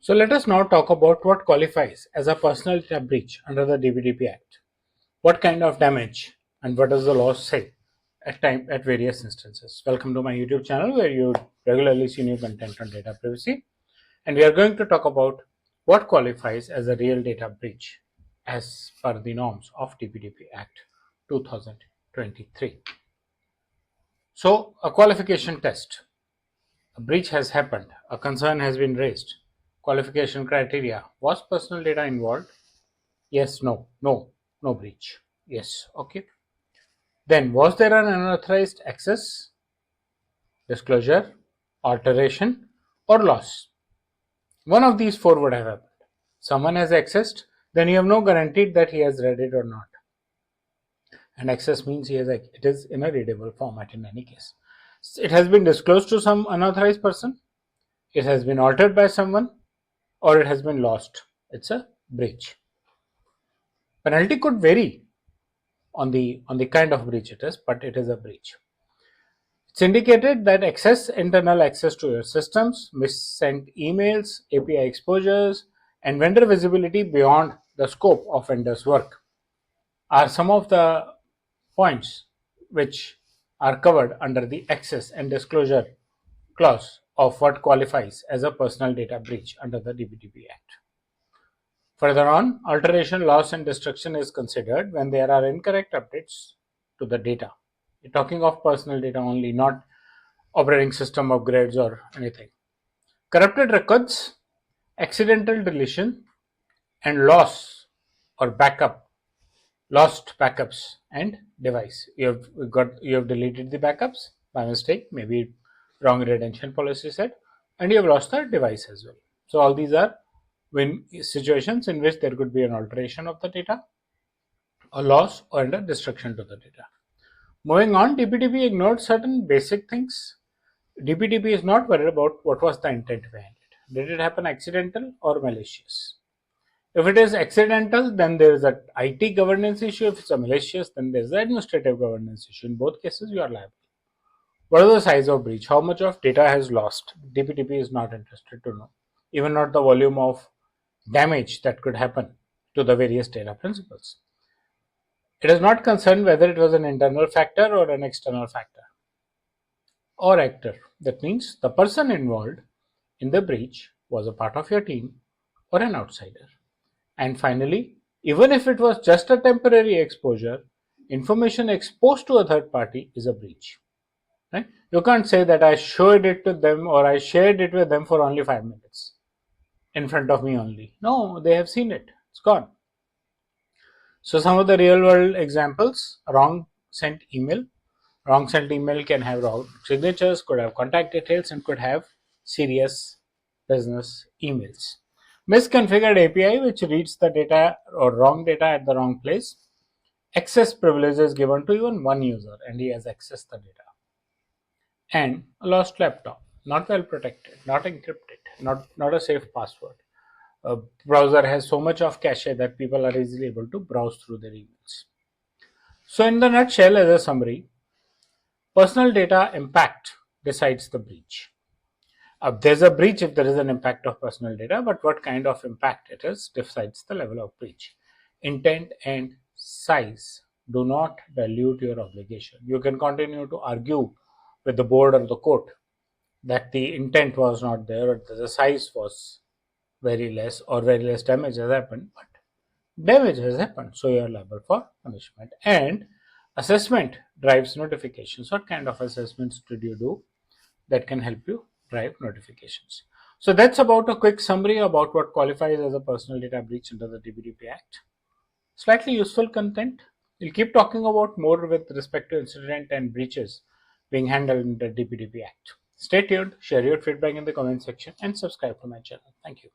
So let us now talk about what qualifies as a personal data breach under the DPDP Act. What kind of damage and what does the law say at various instances. Welcome to my YouTube channel where you regularly see new content on data privacy. And we are going to talk about what qualifies as a real data breach as per the norms of DPDP Act 2023. So a qualification test. A breach has happened. A concern has been raised. Qualification criteria. Was personal data involved? Yes, no, no breach. Yes, okay. Then, was there an unauthorized access, disclosure, alteration, or loss? One of these four would have happened. Someone has accessed, then you have no guarantee that he has read it or not. And access means it is in a readable format in any case. It has been disclosed to some unauthorized person, it has been altered by someone, or it has been lost. It's a breach. Penalty could vary on the kind of breach it is, but it is a breach. It's indicated that internal access to your systems, missent emails, API exposures, and vendor visibility beyond the scope of vendor's work are some of the points which are covered under the access and disclosure clause of what qualifies as a personal data breach under the DPDP Act. Further on, alteration, loss, and destruction is considered when there are incorrect updates to the data. We're talking of personal data only, not operating system upgrades or anything. Corrupted records, accidental deletion, and loss or backup, lost backups and device. You have deleted the backups by mistake, maybe wrong retention policy set, and you have lost the device as well. So all these are situations in which there could be an alteration of the data, a loss, or a destruction to the data. Moving on, DPDP ignored certain basic things. DPDP is not worried about what was the intent behind it. Did it happen accidental or malicious? If it is accidental, then there is an IT governance issue. If it's a malicious, then there is an administrative governance issue. In both cases, you are liable. What is the size of breach? How much of data has lost? DPDP is not interested to know. Even not the volume of damage that could happen to the various data principles. It is not concerned whether it was an internal factor or an external factor or actor. That means the person involved in the breach was a part of your team or an outsider. And finally, even if it was just a temporary exposure, information exposed to a third party is a breach. Right? You can't say that I showed it to them or I shared it with them for only 5 minutes in front of me only. No, they have seen it. It's gone. So some of the real world examples: wrong sent email. Wrong sent email can have wrong signatures, could have contact details, and could have serious business emails. Misconfigured API which reads the data or wrong data at the wrong place. Access privileges given to even one user and he has accessed the data. And a lost laptop, not well protected, not encrypted, not a safe password. A browser has so much of cache that people are easily able to browse through their emails. So in the nutshell, as a summary, personal data impact decides the breach. There's a breach if there is an impact of personal data, but what kind of impact it is decides the level of breach. Intent and size do not dilute your obligation. You can continue to argue with the board or the court that the intent was not there or the size was very less or very less damage has happened, but damage has happened, so you are liable for punishment. And assessment drives notifications. What kind of assessments did you do that can help you drive notifications? So that's about a quick summary about what qualifies as a personal data breach under the DPDP Act. Slightly useful content. We'll keep talking about more with respect to incident and breaches being handled in the DPDP Act. Stay tuned, share your feedback in the comment section, and subscribe to my channel. Thank you.